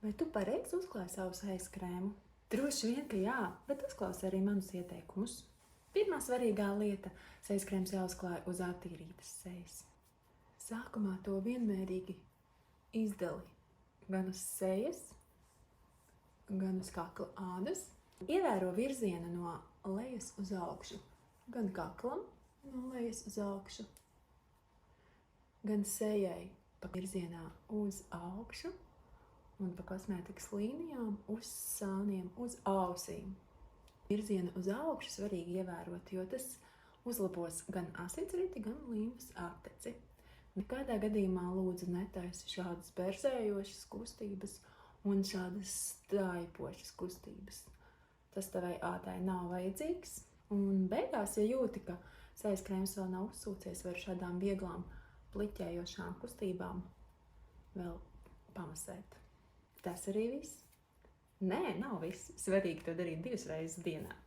Vai tu pareizi uzklāji savu sejas krēmu? Droši vien, ka jā, bet uzklausi arī manus ieteikumus. Pirmā svarīgā lieta – sejas krēms jāuzklāj uz attīrītas sejas. Sākumā to vienmērīgi izdali gan uz sejas, gan uz kakla ādas. Ievēro virzienu no lejas uz augšu, gan kaklam no lejas uz augšu, gan sejai pa virzienā uz augšu un pa kosmētikas līnijām uz sāniem, uz ausīm. Virzienu uz augšu svarīgi ievērot, jo tas uzlabos gan asinsriti, gan limfas apteci. Nekādā gadījumā lūdzu netaisi šādas berzējošas kustības un šādas straipošas kustības. Tas tavai ādai nav vajadzīgs. Un beigās, ja jūti, ka sejas krēms vēl nav uzsūcies, var šādām vieglām pliķējošām kustībām vēl pamasēt. Tas arī viss? Nē, nav viss. Svarīgi to darīt 2 reizes dienā.